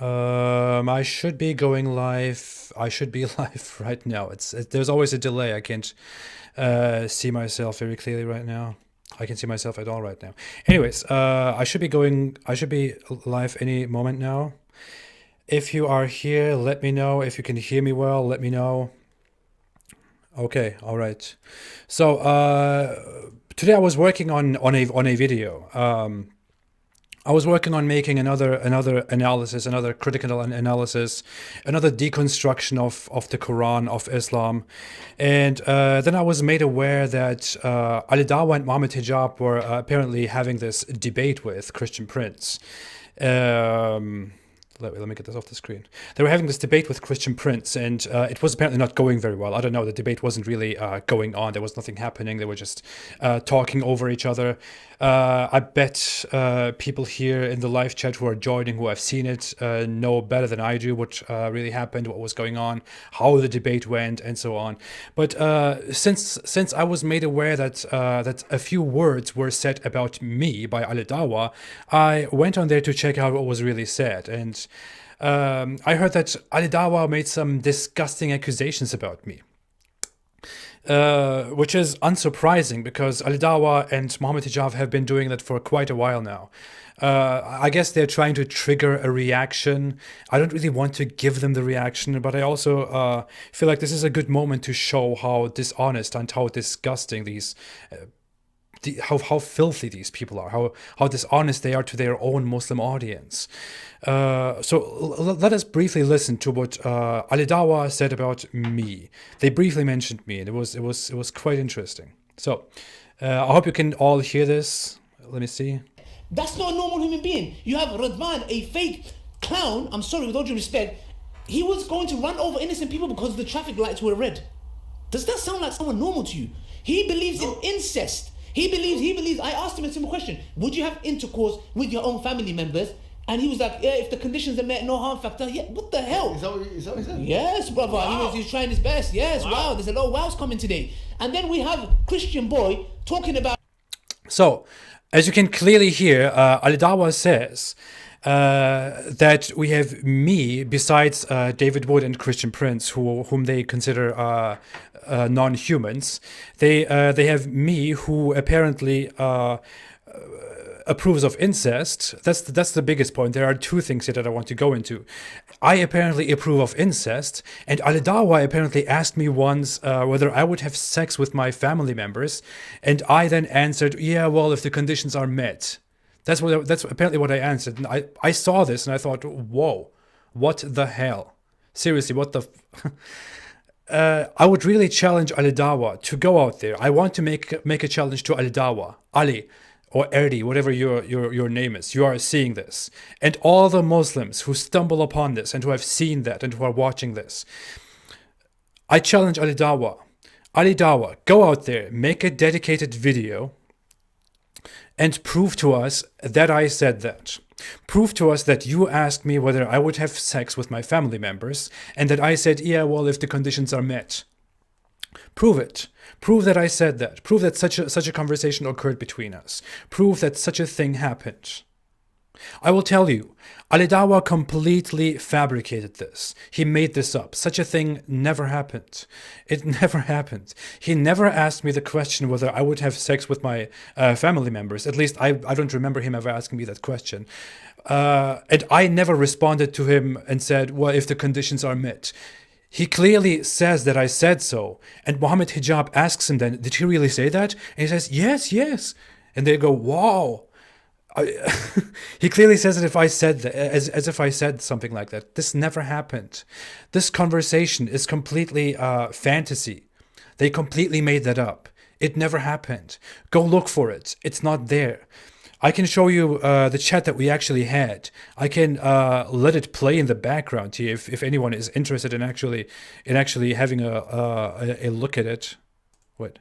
I should be going live. I should be live right now. There's always a delay. I can't see myself very clearly right now. I can see myself at all right now. Anyways, I should be going. I should be live any moment now. If you are here, let me know. If you can hear me well, let me know. Okay, all right. So today I was working on a video. I was working on making another analysis, another critical analysis, another deconstruction of the Quran, of Islam, and then I was made aware that Al-Dawa and Mohammed Hijab were apparently having this debate with Christian Prince. Um, let me get this off the screen. They were having this debate with Christian Prince, and it was apparently not going very well. I don't know. The debate wasn't really going on. There was nothing happening. They were just talking over each other. I bet people here in the live chat who are joining, who have seen it, know better than I do what really happened, what was going on, how the debate went, and so on. But since I was made aware that that a few words were said about me by Al-Dawa, I went on there to check out what was really said, and I heard that Al-Dawa made some disgusting accusations about me. Which is unsurprising because Al-Dawa and Mohammed Hijab have been doing that for quite a while now. I guess they're trying to trigger a reaction. I don't really want to give them the reaction, but I also feel like this is a good moment to show how dishonest and how disgusting how filthy these people are, how dishonest they are to their own Muslim audience. Let us briefly listen to what Al-Dawa said about me. They briefly mentioned me, and it was quite interesting. So I hope you can all hear this. Let me see. That's not a normal human being. You have Radwan, a fake clown. I'm sorry, with all due respect. He was going to run over innocent people because the traffic lights were red. Does that sound like someone normal to you? He believes in incest. He believes. I asked him a simple question: would you have intercourse with your own family members? And he was like, yeah, if the conditions are met, no harm factor. Yeah, what the hell? Is that what he said? Yes, brother. Wow. He was trying his best. Yes, wow. There's a lot of wows coming today. And then we have Christian boy talking about. So, as you can clearly hear, Al-Dawa says that we have me, besides David Wood and Christian Prince, whom they consider non-humans. They have me, who apparently approves of incest. That's the biggest point. There are two things here that I want to go into. I apparently approve of incest, and Al-Dawa apparently asked me once whether I would have sex with my family members, and I then answered, yeah, well, if the conditions are met. That's apparently what I answered. And I saw this and I thought, whoa, what the hell? Seriously, what the... I would really challenge Al-Dawa to go out there. I want to make a challenge to Al-Dawa, Ali, or Erdi, whatever your name is. You are seeing this. And all the Muslims who stumble upon this and who have seen that and who are watching this. I challenge Al-Dawa. Al-Dawa, go out there, make a dedicated video and prove to us that I said that. Prove to us that you asked me whether I would have sex with my family members and that I said, yeah, well, if the conditions are met. Prove it. Prove that I said that. Prove that such a conversation occurred between us. Prove that such a thing happened. I will tell you, Al-Dawa completely fabricated this. He made this up. Such a thing never happened. It never happened. He never asked me the question whether I would have sex with my family members. At least I don't remember him ever asking me that question. And I never responded to him and said, well, if the conditions are met. He clearly says that I said so. And Mohammed Hijab asks him then, did he really say that? And he says, yes, yes. And they go, wow. He clearly says it if I said that, as if I said something like that. This never happened. This conversation is completely fantasy. They completely made that up. It never happened. Go look for it. It's not there. I can show you the chat that we actually had. I can let it play in the background here if anyone is interested in actually having a look at it. What?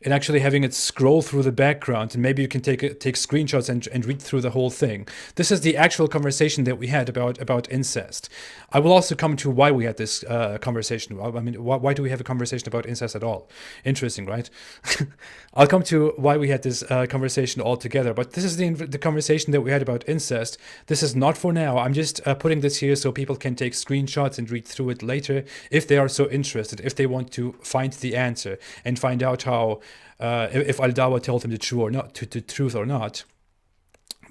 and actually having it scroll through the background, and maybe you can take screenshots and read through the whole thing. This is the actual conversation that we had about incest. I will also come to why we had this conversation. I mean, why do we have a conversation about incest at all? Interesting, right? I'll come to why we had this conversation altogether, but this is the conversation that we had about incest. This is not for now. I'm just putting this here so people can take screenshots and read through it later if they are so interested, if they want to find the answer and find out how if Al-Dawa told them the truth or not, the truth or not.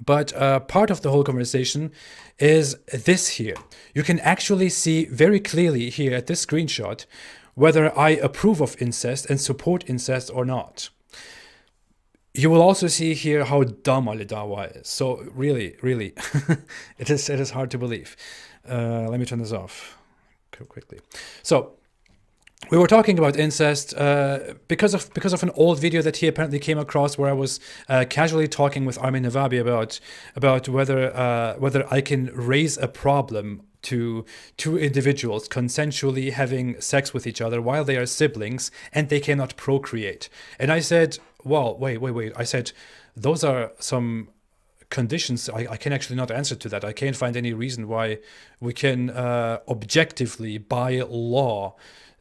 But part of the whole conversation is this here. You can actually see very clearly here at this screenshot whether I approve of incest and support incest or not. You will also see here how dumb Al-Dawa is. So really, really, it is hard to believe. Let me turn this off quickly. So we were talking about incest because of an old video that he apparently came across, where I was casually talking with Armin Navabi about whether I can raise a problem to two individuals consensually having sex with each other while they are siblings and they cannot procreate. And I said, well, wait. I said, those are some conditions. I can actually not answer to that. I can't find any reason why we can objectively, by law,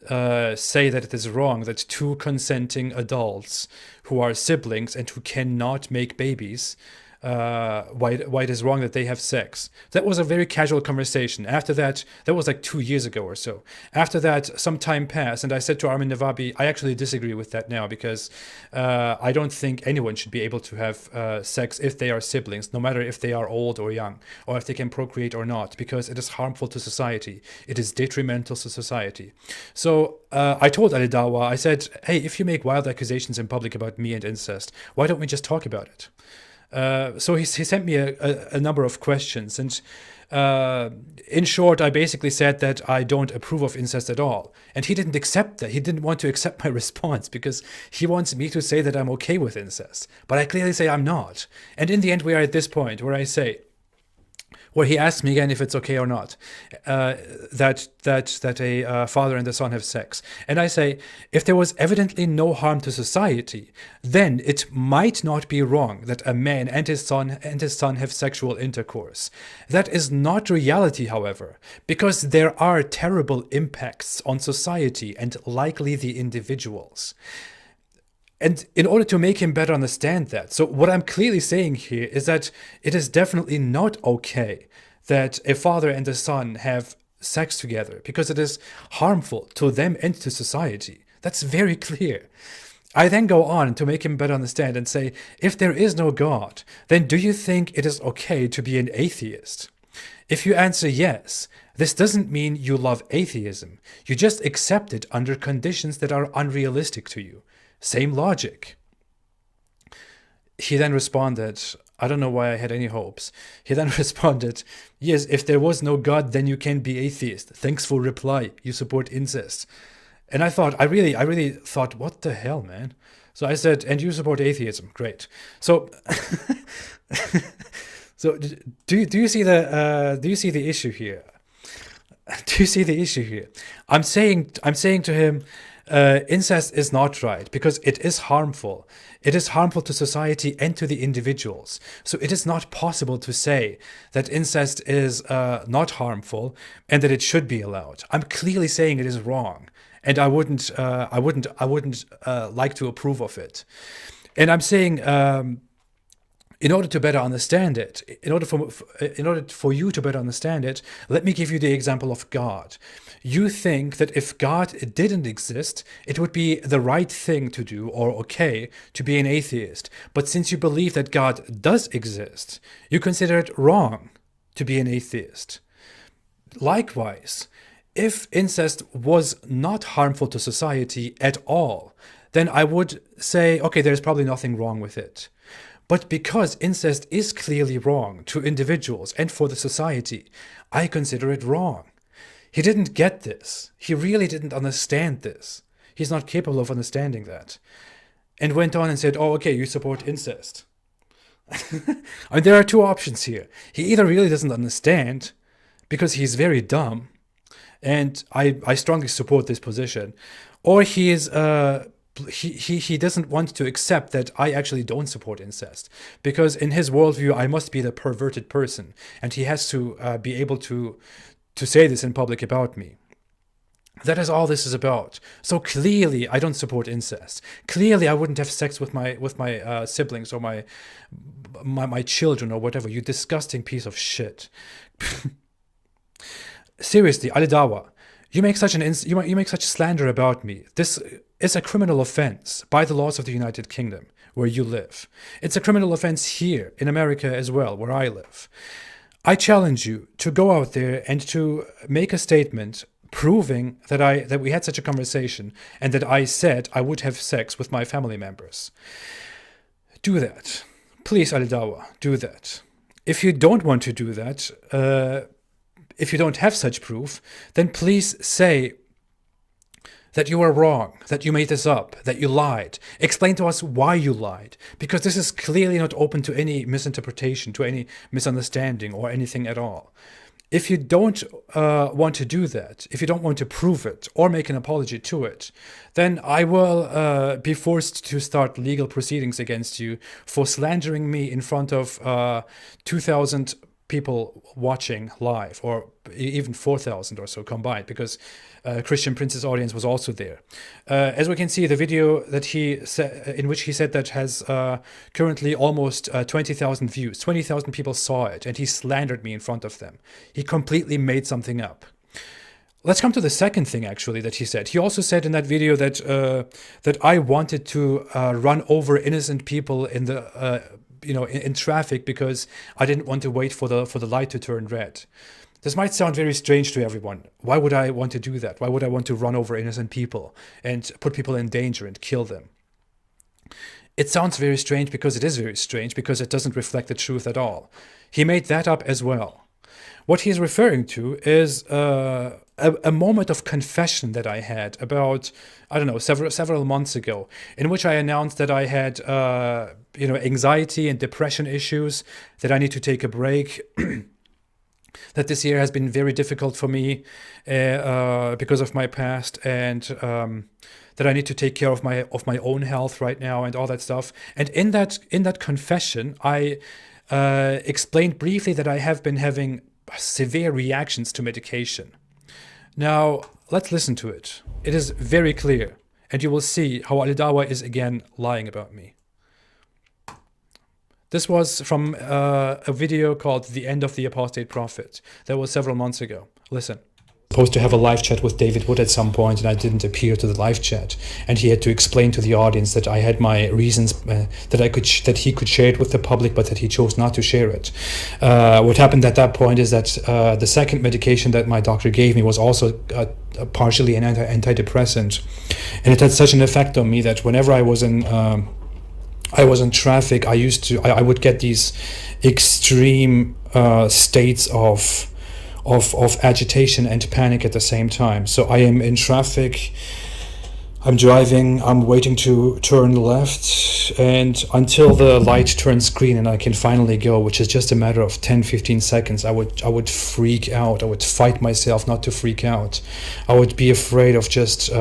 say that it is wrong that two consenting adults who are siblings and who cannot make babies, why it is wrong that they have sex. That was a very casual conversation. After that was like 2 years ago or so. After that, some time passed, and I said to Armin Navabi, I actually disagree with that now, because I don't think anyone should be able to have sex if they are siblings, no matter if they are old or young, or if they can procreate or not, because it is harmful to society. It is detrimental to society. So I told Al-Dawa, I said, hey, if you make wild accusations in public about me and incest, why don't we just talk about it? So he sent me a number of questions, and in short, I basically said that I don't approve of incest at all. And he didn't accept that. He didn't want to accept my response because he wants me to say that I'm okay with incest. But I clearly say I'm not. And in the end, we are at this point where I say, where he asked me again if it's okay or not, that a father and a son have sex. And I say, if there was evidently no harm to society, then it might not be wrong that a man and his son have sexual intercourse. That is not reality, however, because there are terrible impacts on society and likely the individuals. And in order to make him better understand that, so what I'm clearly saying here is that it is definitely not okay that a father and a son have sex together, because it is harmful to them and to society. That's very clear. I then go on to make him better understand and say, if there is no God, then do you think it is okay to be an atheist? If you answer yes, this doesn't mean you love atheism. You just accept it under conditions that are unrealistic to you. Same logic. He then responded, I don't know why I had any hopes. He then responded, yes, if there was no God, then you can be atheist. Thanks for reply. You support incest. And I really thought, what the hell, man? So I said, and you support atheism. Great. So, so do you see the issue here? Do you see the issue here? I'm saying to him, incest is not right because it is harmful. It is harmful to society and to the individuals. So it is not possible to say that incest is not harmful and that it should be allowed. I'm clearly saying it is wrong, and I wouldn't like to approve of it. And I'm saying, in order to better understand it, in order for you to better understand it, let me give you the example of God. You think that if God didn't exist, it would be the right thing to do, or okay, to be an atheist. But since you believe that God does exist, you consider it wrong to be an atheist. Likewise, if incest was not harmful to society at all, then I would say, okay, there's probably nothing wrong with it. But because incest is clearly wrong to individuals and for the society, I consider it wrong. He didn't get this. He really didn't understand this. He's not capable of understanding that. And went on and said, oh, okay, you support incest. I mean, there are two options here. He either really doesn't understand because he's very dumb, and I strongly support this position, or he is he doesn't want to accept that I actually don't support incest, because in his worldview I must be the perverted person, and he has to be able to say this in public about me. That is all this is about. So clearly, I don't support incest. Clearly, I wouldn't have sex with my siblings or my children or whatever. You disgusting piece of shit. Seriously, Al-Dawa, you make such you make such slander about me. This is a criminal offense by the laws of the United Kingdom, where you live. It's a criminal offense here in America as well, where I live. I challenge you to go out there and to make a statement proving that we had such a conversation and that I said I would have sex with my family members. Do that. Please, Al-Dawa, do that. If you don't want to do that, if you don't have such proof, then please say that you are wrong, that you made this up, that you lied. Explain to us why you lied, because this is clearly not open to any misinterpretation, to any misunderstanding or anything at all. If you don't want to do that, if you don't want to prove it or make an apology to it, then I will be forced to start legal proceedings against you for slandering me in front of 2,000 people watching live, or even 4,000 or so combined, because Christian Prince's audience was also there. As we can see, the video that in which he said that has currently almost 20,000 views. 20,000 people saw it, and he slandered me in front of them. He completely made something up. Let's come to the second thing, actually, that he said. He also said in that video that that I wanted to run over innocent people in the in traffic because I didn't want to wait for the light to turn red. This might sound very strange to everyone. Why would I want to do that? Why would I want to run over innocent people and put people in danger and kill them? It sounds very strange because it is very strange, because it doesn't reflect the truth at all. He made that up as well. What he's referring to is a moment of confession that I had about, I don't know, several months ago, in which I announced that I had anxiety and depression issues, that I need to take a break. That this year has been very difficult for me because of my past, and that I need to take care of my own health right now and all that stuff. And in that confession, I explained briefly that I have been having severe reactions to medication. Now, let's listen to it. It is very clear, and you will see how Al-Dawa is again lying about me. This was from a video called The End of the Apostate Prophet. That was several months ago. Listen. Supposed to have a live chat with David Wood at some point, and I didn't appear to the live chat, and he had to explain to the audience that I had my reasons, that he could share it with the public, but that he chose not to share it. What happened at that point is that the second medication that my doctor gave me was also partially an antidepressant, and it had such an effect on me that whenever I was in traffic, I would get these extreme states of agitation and panic at the same time. So I am in traffic, I'm driving, I'm waiting to turn left, and until the light turns green and I can finally go, which is just a matter of 10-15 seconds, I would freak out. I would fight myself not to freak out. I would be afraid of just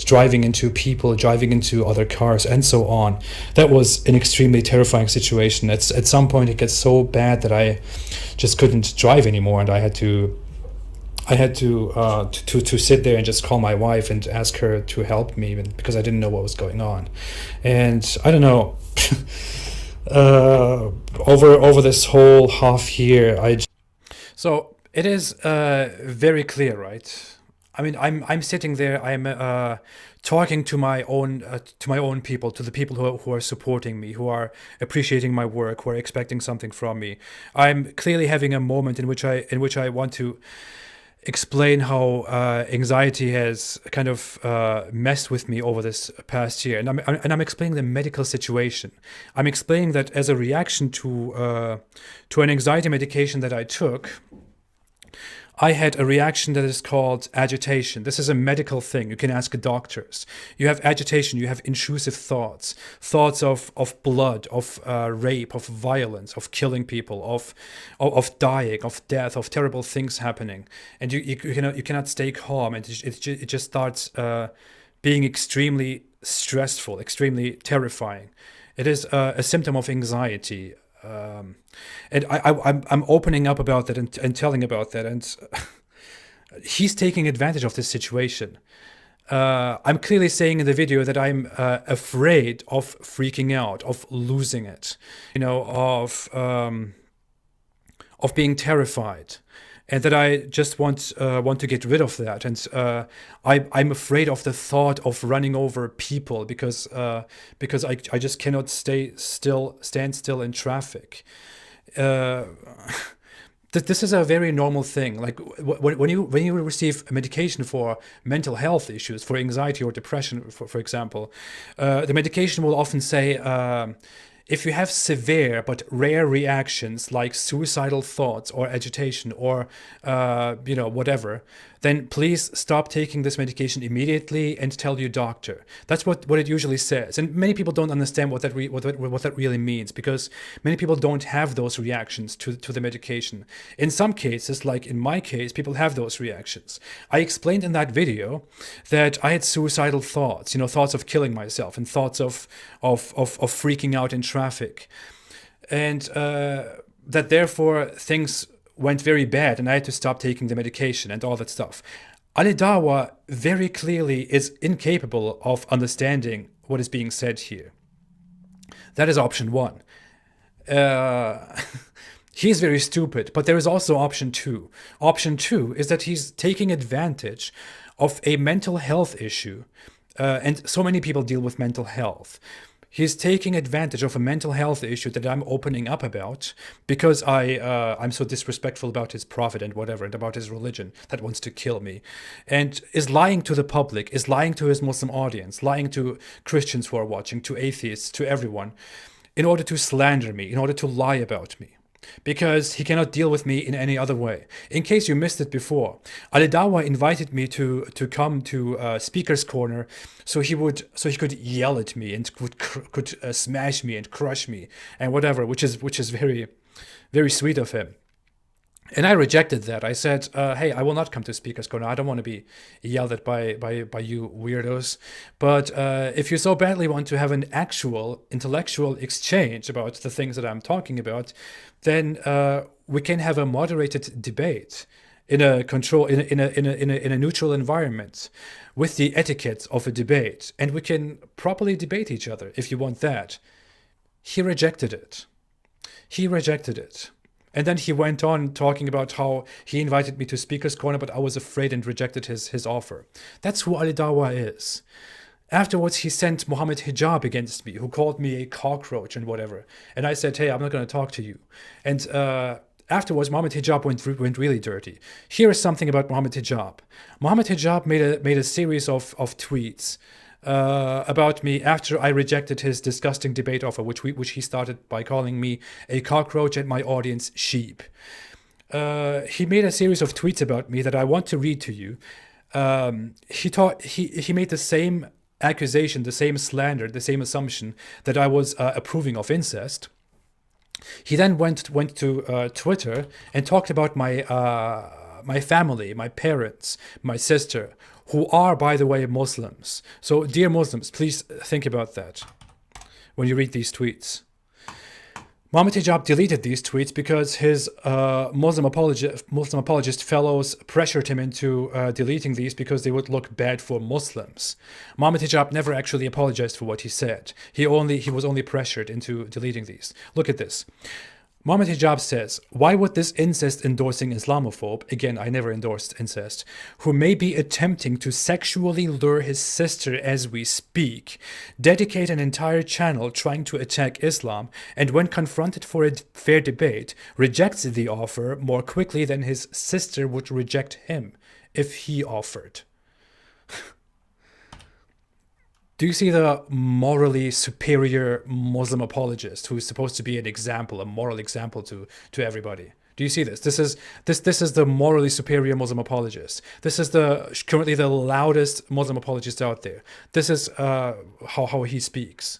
driving into people, driving into other cars, and so on. That was an extremely terrifying situation. At some point it gets so bad that I just couldn't drive anymore, and I had to sit there and just call my wife and ask her to help me, because I didn't know what was going on. And I don't know, over this whole half year, so it is very clear, right? I mean, I'm sitting there, I'm talking to my own people, to the people who are supporting me, who are appreciating my work, who are expecting something from me. I'm clearly having a moment in which I want to explain how anxiety has kind of messed with me over this past year, and I'm explaining the medical situation. I'm explaining that as a reaction to an anxiety medication that I took, I had a reaction that is called agitation. This is a medical thing. You can ask doctors. You have agitation, you have intrusive thoughts of blood, of rape, of violence, of killing people, of dying, of death, of terrible things happening. And you cannot stay calm, and it just starts being extremely stressful, extremely terrifying. It is a symptom of anxiety. And I'm opening up about that and telling about that. And he's taking advantage of this situation. I'm clearly saying in the video that I'm afraid of freaking out, of losing it, of being terrified, and that I just want to get rid of that. And I'm afraid of the thought of running over people because I just cannot stand still in traffic. This is a very normal thing. Like when you receive medication for mental health issues, for anxiety or depression, for example, the medication will often say, if you have severe but rare reactions like suicidal thoughts or agitation or whatever, then please stop taking this medication immediately and tell your doctor. That's what it usually says. And many people don't understand what that really means, because many people don't have those reactions to the medication. In some cases, like in my case, people have those reactions. I explained in that video that I had suicidal thoughts, thoughts of killing myself and thoughts of freaking out in traffic. And that therefore things went very bad and I had to stop taking the medication and all that stuff. Al-Dawa very clearly is incapable of understanding what is being said here. That is option one. He's very stupid, but there is also option two. Option two is that he's taking advantage of a mental health issue, and so many people deal with mental health. He's taking advantage of a mental health issue that I'm opening up about because I'm so disrespectful about his prophet and whatever, and about his religion that wants to kill me, and is lying to the public, is lying to his Muslim audience, lying to Christians who are watching, to atheists, to everyone, in order to slander me, in order to lie about me, because he cannot deal with me in any other way. In case you missed it before, Al-Dawa invited me to come to Speaker's Corner so he could yell at me and could smash me and crush me and whatever, which is very, very sweet of him. And I rejected that. I said, hey, I will not come to Speaker's Corner. I don't want to be yelled at by you weirdos. But if you so badly want to have an actual intellectual exchange about the things that I'm talking about, then we can have a moderated debate in a neutral environment with the etiquette of a debate. And we can properly debate each other if you want that. He rejected it. And then he went on talking about how he invited me to Speaker's Corner, but I was afraid and rejected his offer. That's who Al-Dawa is. Afterwards, he sent Mohammed Hijab against me, who called me a cockroach and whatever. And I said, hey, I'm not going to talk to you. And afterwards, Mohammed Hijab went really dirty. Here is something about Mohammed Hijab. Mohammed Hijab made a series of tweets about me after I rejected his disgusting debate offer, which he started by calling me a cockroach and my audience sheep. He made a series of tweets about me that I want to read to you. He made the same accusation, the same slander, the same assumption that I was approving of incest. He then went to Twitter and talked about my family, my parents, my sister, who are, by the way, Muslims. So, dear Muslims, please think about that when you read these tweets. Mohammed Hijab deleted these tweets because his Muslim apologist fellows pressured him into deleting these because they would look bad for Muslims. Mohammed Hijab never actually apologized for what he said. He was only pressured into deleting these. Look at this. Mohammed Hijab says, why would this incest-endorsing Islamophobe, again, I never endorsed incest, who may be attempting to sexually lure his sister as we speak, dedicate an entire channel trying to attack Islam, and when confronted for a fair debate, rejects the offer more quickly than his sister would reject him if he offered? Do you see the morally superior Muslim apologist who is supposed to be an example, a moral example to everybody? Do you see this? This is the morally superior Muslim apologist. This is currently the loudest Muslim apologist out there. This is how he speaks.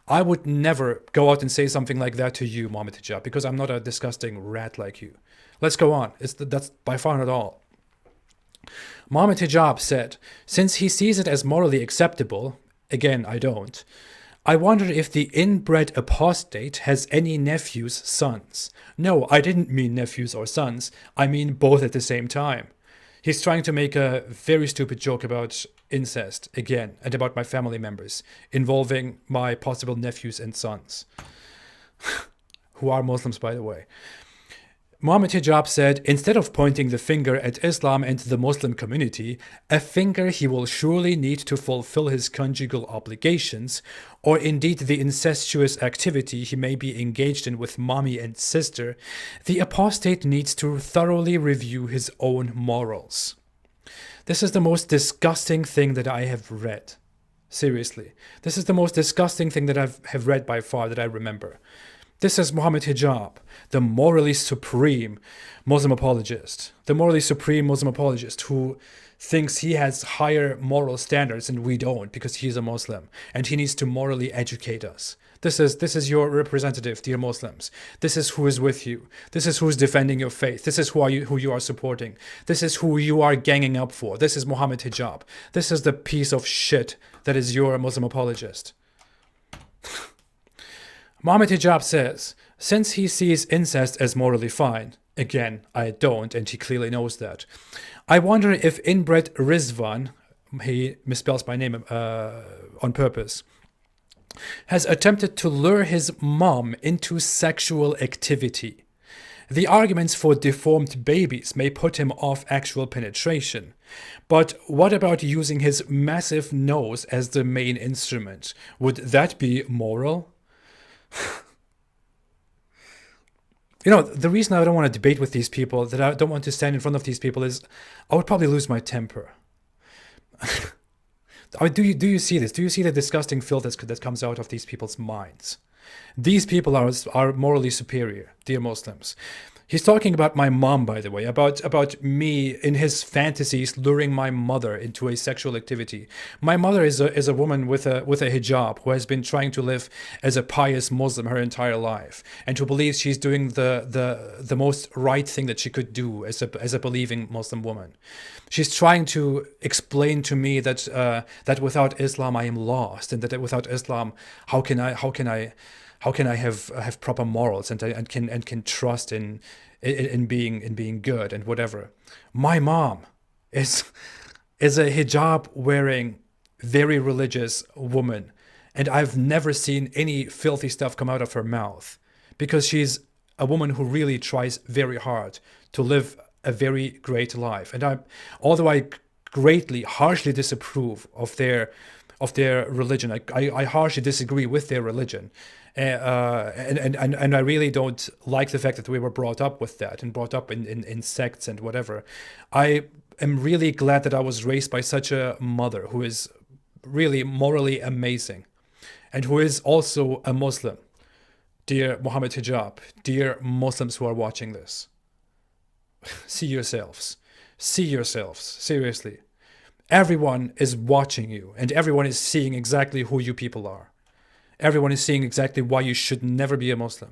I would never go out and say something like that to you, Mohammed Hijab, because I'm not a disgusting rat like you. Let's go on. That's by far not all. Mohammed Hijab said, since he sees it as morally acceptable, Again, I don't. I wonder if the inbred apostate has any nephews, sons. No, I didn't mean nephews or sons. I mean both at the same time. He's trying to make a very stupid joke about incest, again, and about my family members, involving my possible nephews and sons, who are Muslims, by the way. Mohammed Hijab said, instead of pointing the finger at Islam and the Muslim community, a finger he will surely need to fulfill his conjugal obligations, or indeed the incestuous activity he may be engaged in with mommy and sister, the apostate needs to thoroughly review his own morals. This is the most disgusting thing that I have read. Seriously. This is the most disgusting thing that I have read by far that I remember. This is Mohammed Hijab, the morally supreme Muslim apologist. The morally supreme Muslim apologist who thinks he has higher moral standards and we don't because he's a Muslim. And he needs to morally educate us. This is your representative, dear Muslims. This is who is with you. This is who is defending your faith. This is who you are supporting. This is who you are ganging up for. This is Mohammed Hijab. This is the piece of shit that is your Muslim apologist. Mohammed Hijab says, since he sees incest as morally fine, again, I don't, and he clearly knows that, I wonder if inbred Rizvan, he misspells my name on purpose, has attempted to lure his mom into sexual activity. The arguments for deformed babies may put him off actual penetration. But what about using his massive nose as the main instrument? Would that be moral? You know, the reason I don't want to debate with these people, that I don't want to stand in front of these people, is I would probably lose my temper. Do you see this? Do you see the disgusting filth that comes out of these people's minds? These people are morally superior, dear Muslims. He's talking about my mom, by the way, about me in his fantasies luring my mother into a sexual activity. My mother is a woman with a hijab who has been trying to live as a pious Muslim her entire life, and who believes she's doing the most right thing that she could do as a believing Muslim woman. She's trying to explain to me that without Islam I am lost, and that without Islam how can I have proper morals and can trust in being good and whatever. My mom is a hijab wearing, very religious woman, and I've never seen any filthy stuff come out of her mouth, because she's a woman who really tries very hard to live a very great life. And although I greatly, harshly disapprove of their religion, I harshly disagree with their religion. And I really don't like the fact that we were brought up with that and brought up in sects and whatever. I am really glad that I was raised by such a mother who is really morally amazing and who is also a Muslim. Dear Mohammed Hijab, dear Muslims who are watching this, see yourselves, seriously. Everyone is watching you, and everyone is seeing exactly who you people are. Everyone is seeing exactly why you should never be a Muslim,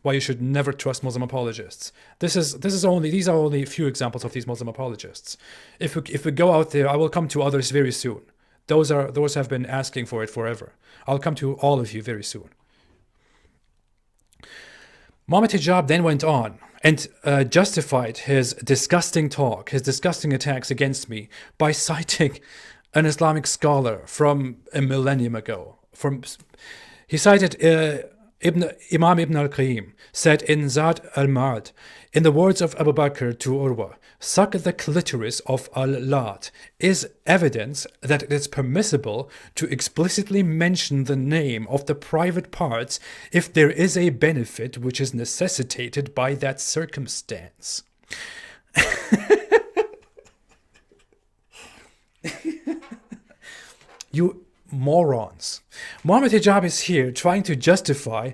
why you should never trust Muslim apologists. These are only a few examples of these Muslim apologists. If we go out there, I will come to others very soon. Those have been asking for it forever. I'll come to all of you very soon. Mohammed Hijab then went on and justified his disgusting talk, his disgusting attacks against me, by citing an Islamic scholar from a millennium ago. He cited Imam Ibn al-Qayyim said in Zad al-Ma'ad, in the words of Abu Bakr to Urwa, suck the clitoris of al-Lat is evidence that it is permissible to explicitly mention the name of the private parts if there is a benefit which is necessitated by that circumstance. You morons. Mohammed Hijab is here trying to justify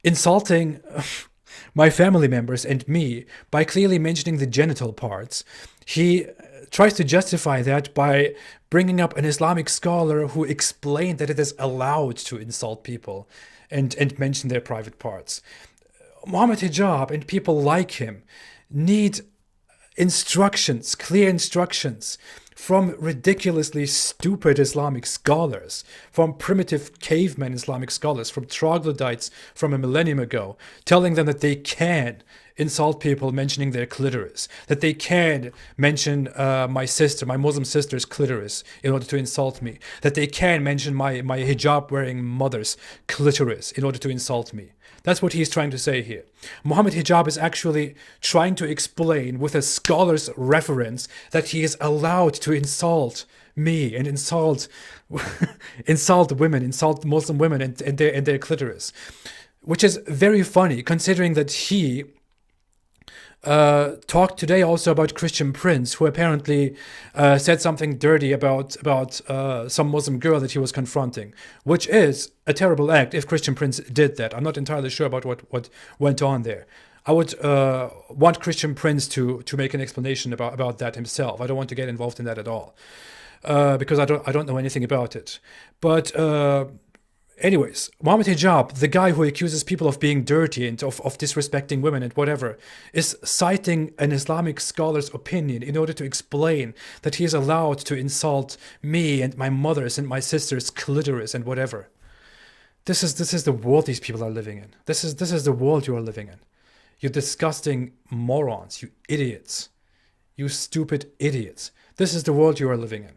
insulting my family members and me by clearly mentioning the genital parts. He tries to justify that by bringing up an Islamic scholar who explained that it is allowed to insult people and mention their private parts. Mohammed Hijab and people like him need instructions, clear instructions from ridiculously stupid Islamic scholars, from primitive caveman Islamic scholars, from troglodytes from a millennium ago, telling them that they can insult people mentioning their clitoris, that they can mention my Muslim sister's clitoris in order to insult me, that they can mention my hijab-wearing mother's clitoris in order to insult me. That's what he's trying to say here. Mohammed Hijab is actually trying to explain with a scholar's reference that he is allowed to insult me and insult women, insult Muslim women and their clitoris, which is very funny considering that he talked today also about Christian Prince, who apparently said something dirty about some Muslim girl that he was confronting, which is a terrible act if Christian Prince did that. I'm not entirely sure about what went on there. I would want Christian Prince to make an explanation about that himself. I don't want to get involved in that at all because I don't know anything about it. But anyways, Mohammed Hijab, the guy who accuses people of being dirty and of disrespecting women and whatever, is citing an Islamic scholar's opinion in order to explain that he is allowed to insult me and my mother's and my sister's clitoris and whatever. This is the world these people are living in. This is the world you are living in. You disgusting morons, you idiots. You stupid idiots. This is the world you are living in.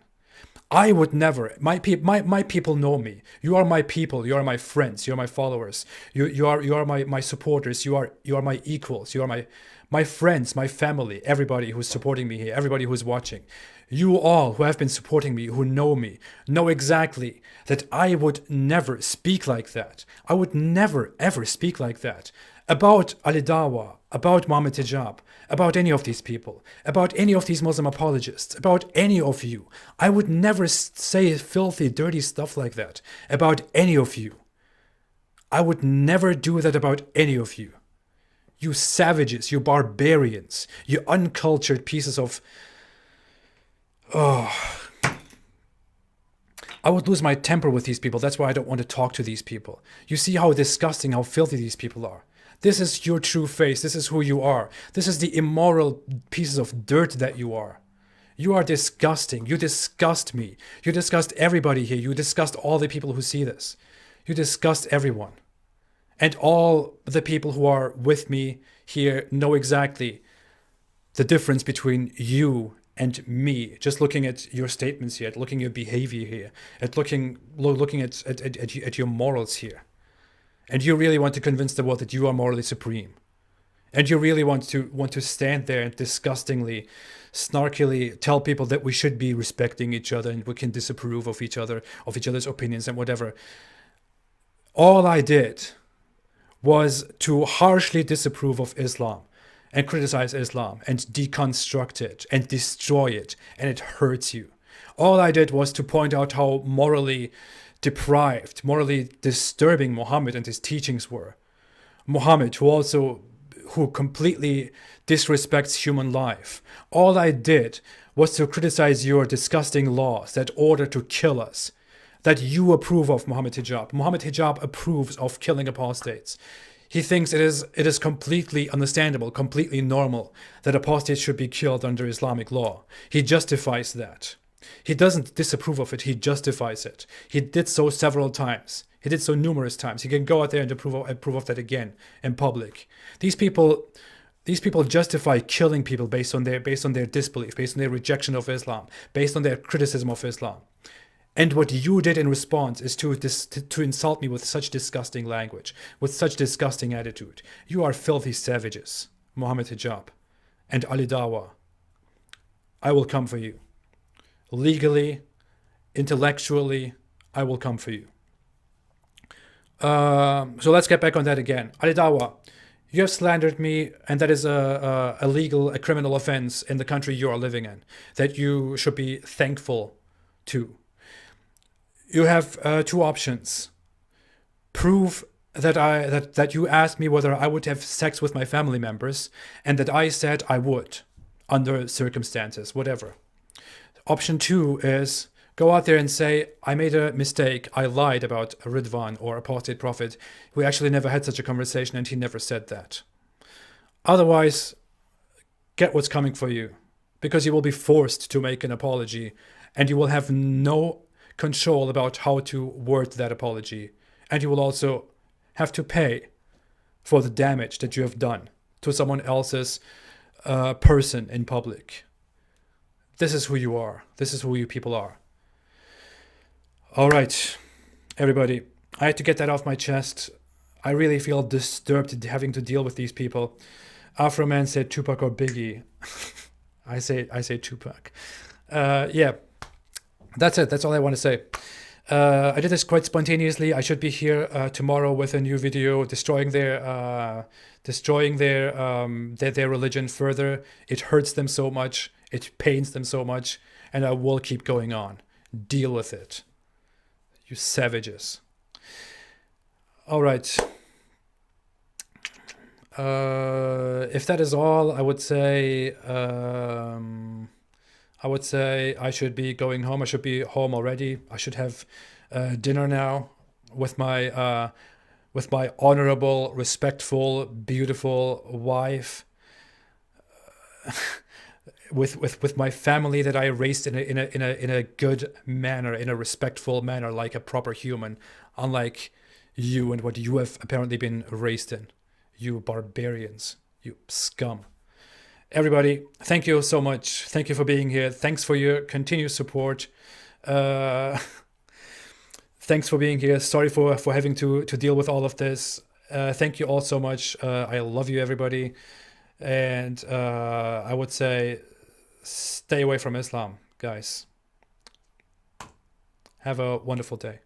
I would never. My people know me. You are my people. You are my friends. You are my followers. You are my supporters. You are my equals. You are my friends, my family, everybody who's supporting me here, everybody who's watching. You all who have been supporting me, who know exactly that I would never speak like that. I would never ever speak like that about Al-Dawa, about Mohammed Hijab, about any of these people, about any of these Muslim apologists, about any of you. I would never say filthy, dirty stuff like that about any of you. I would never do that about any of you. You savages, you barbarians, you uncultured pieces of... Oh, I would lose my temper with these people. That's why I don't want to talk to these people. You see how disgusting, how filthy these people are. This is your true face. This is who you are. This is the immoral pieces of dirt that you are. You are disgusting. You disgust me. You disgust everybody here. You disgust all the people who see this. You disgust everyone. And all the people who are with me here know exactly the difference between you and me. Just looking at your statements here, at looking at your behavior here, at looking at your morals here. And you really want to convince the world that you are morally supreme. And you really want to stand there and disgustingly, snarkily tell people that we should be respecting each other and we can disapprove of each other's opinions and whatever. All I did was to harshly disapprove of Islam and criticize Islam and deconstruct it and destroy it, and it hurts you. All I did was to point out how morally deprived, morally disturbing Muhammad and his teachings were. Muhammad, who completely disrespects human life. All I did was to criticize your disgusting laws that order to kill us, that you approve of Mohammed Hijab. Mohammed Hijab approves of killing apostates. He thinks it is completely understandable, completely normal that apostates should be killed under Islamic law. He justifies that. He doesn't disapprove of it, he justifies it. He did so several times. He did so numerous times. He can go out there and approve of that again in public. These people justify killing people based on their disbelief, based on their rejection of Islam, based on their criticism of Islam. And what you did in response is to insult me with such disgusting language, with such disgusting attitude. You are filthy savages, Mohammed Hijab and Al-Dawa. I will come for you. Legally, intellectually, I will come for you. So let's get back on that again. Al-Dawa, you have slandered me, and that is a criminal offense in the country you are living in, that you should be thankful to. You have two options. Prove that you asked me whether I would have sex with my family members, and that I said I would, under circumstances, whatever. Option 2 is go out there and say, I made a mistake, I lied about Ridwan or Apostate Prophet. We actually never had such a conversation and he never said that. Otherwise, get what's coming for you. because you will be forced to make an apology, and you will have no control about how to word that apology. And you will also have to pay for the damage that you have done to someone else's person in public. This is who you are. This is who you people are. All right, everybody. I had to get that off my chest. I really feel disturbed having to deal with these people. Afro Man said Tupac or Biggie. I say Tupac. Yeah, that's it. That's all I want to say. I did this quite spontaneously. I should be here tomorrow with a new video destroying their religion further. It hurts them so much. It pains them so much, and I will keep going on. Deal with it, you savages. All right. If that is all, I would say I should be going home. I should be home already. I should have dinner now with my honorable, respectful, beautiful wife, with my family that I raised in a good manner, in a respectful manner, like a proper human, unlike you and what you have apparently been raised in. You barbarians, you scum. Everybody, thank you so much. Thank you for being here. Thanks for your continued support. Thanks for being here. Sorry for having to deal with all of this. Thank you all so much. I love you, everybody. And I would say stay away from Islam, guys. Have a wonderful day.